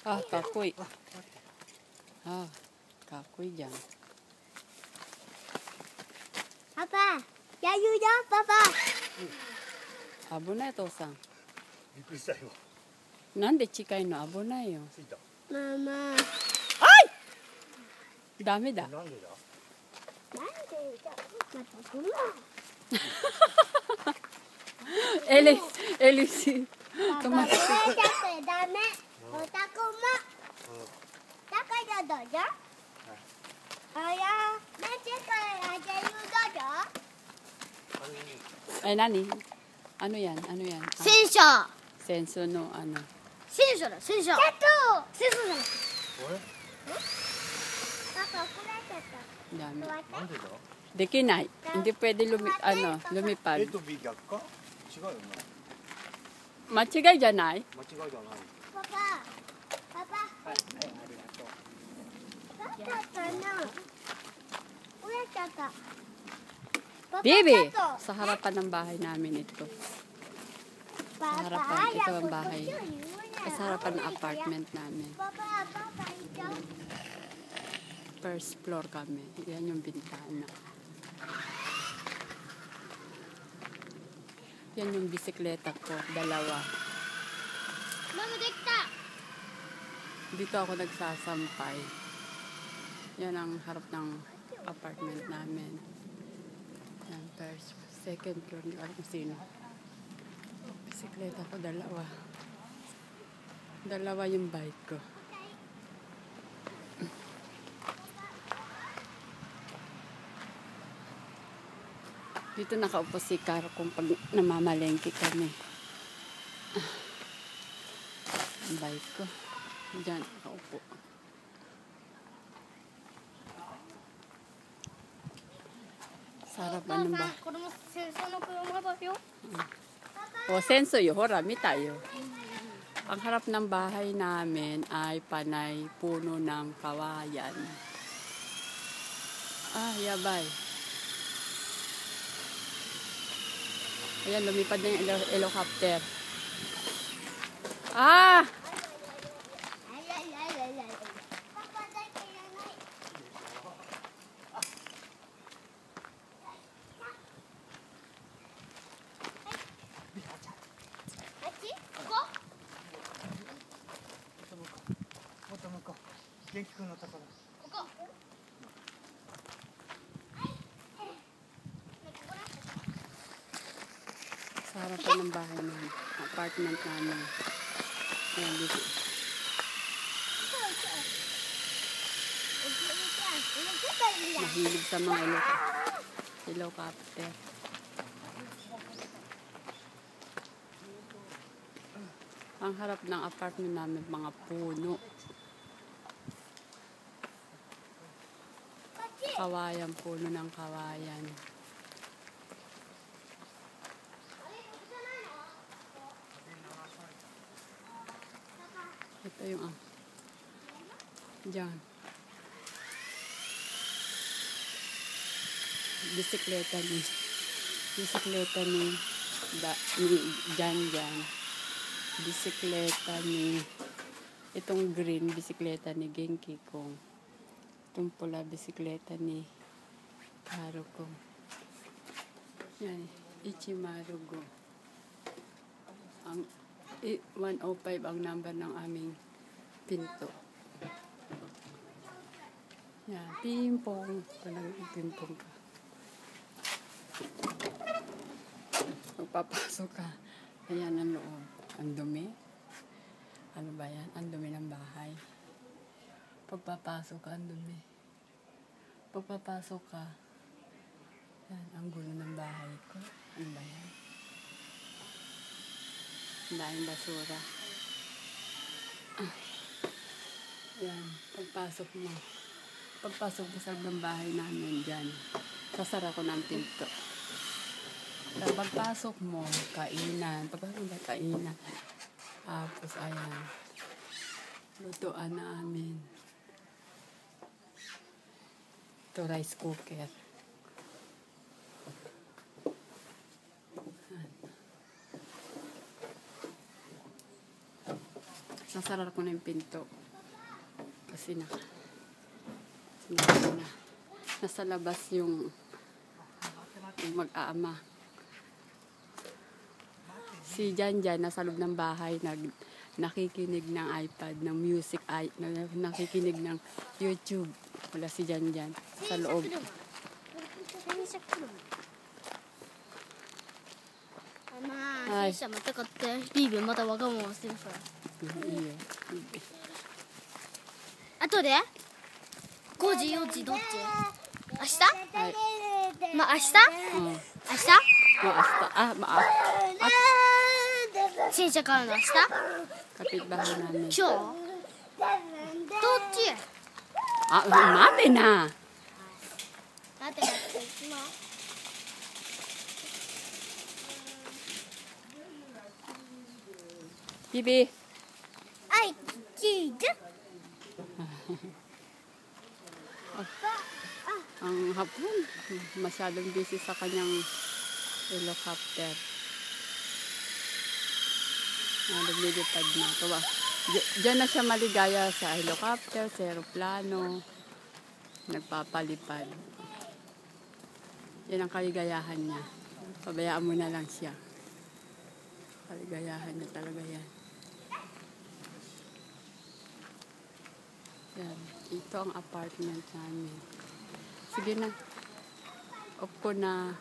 Ah, kakoy. Ah, kakoy dyan. Papa, yayu yo, papa. 危ない父さん。びっくりしたよ。なんで近いの危ないよ。ついた。ママ。ダメだ。なんでだ。なんでじゃ、またこんな。エリシ。パパ、これじゃダメ。おたくも。だからどうぞ。あや、なぜかあげるどうぞ。何ano yan? Ano yan? 戦車。戦争の戦車だ、戦車。ちょっと戦車だ。これ。パパ、怒られちゃった。 dami. なんでだ。できない。Hindi pwede lumipad. A と B 逆か。違うよ間違いじゃないな。間違いじゃない。パパ、パパ。はい、ありがとう。どうだったな。折れちゃった。パパ Bibi! ちょっと Sa harapan ng bahay namin ito. Papa, Sa harapan. Ito ang ayaw ko bahay. to yun. Sa harapan ng apartment namin. Papa, papa, ikaw. First floor kami. Yan yung bintana. Yan yung bisikleta ko. Dalawa. Mama, dekta. Dito ako nagsasampay. Yan ang harap ng apartment namin. Yan, first, second floor. Hindi ko alam kung sino. Bisikleta ko, dalawa. Dalawa yung bike ko. Dito nakaupo si Caro kung pag namamalengke kami. Ang bike ko. Diyan nakaupo. Sarap ano ba? これも戦争の車だよ。 O, senso yun. Hora, mi tayo. Ang harap ng bahay namin ay panay puno ng kawayan. Ah, yabay. Ayan, lumipad na yung helicopter. Ah! Ay, ay, ay, ay, ay. Papa, dahil kaya na. Achi? Ko? もっと向こう。元気くんのところ。ここ。Sa harapan ng bahay namin. Apartment namin. Ayan, dito. Mahilig sa mga helicopter. Ang harap ng apartment namin, mga puno. Kawayan, puno ng kawayan. Ito yung diyan. Bisikleta ni Jan. Bisikleta ni itong green bisikleta ni Genki Kong. Itong pula bisikleta ni Caro Kong. Yan, Ichimaru-go. Ang 105 ang number ng aming pinto. Yan, pimpong. Talagang pimpong ka. Magpapasok ka. Ayan ang loob. Ang dumi. Ano ba yan? Ang dumi ng bahay. Pagpapasok ka, ang dumi. Pagpapasok ka, yan, ang gulo ng bahay ko. Ano ba yan? Ang daming basura. Yan, pagpasok mo sa ng bahay namin dyan, sasara ko ng pinto. Pagpasok mo, kainan. Pagpasok mo, kainan. Tapos, ayan, lutuan namin. Ito, rice cooker. Nasara ko na yung pinto. Kasi na nasa labas yung mag-aama. Si Jan nasa loob ng bahay, nakikinig ng iPad, ng music, nakikinig ng YouTube. Wala si Jan sa loob. 洗車来るもん。まあ、はい洗車また買ってリーベンまたわがまましてるから。 Iyo. 後で5時4時どっち？明日？はい。まあ明日？ Oh. 明日？ Asta. 洗車買うの明日？ Kapitbahay namin. 今日？どっち？ Mate na. 待って待って行きます。 Bibi. はいチーズ。 Ang hapon, masyadong busy sa kanyang helicopter. Naglilipad na. Kawa. Diyan na siya maligaya sa helicopter, sa aeroplano. Nagpapalipad. Yan ang kaligayahan niya. Pabayaan mo na lang siya. Kaligayahan niya talaga yan. Yan. Ito ang apartment namin. Sige na. Off ko na.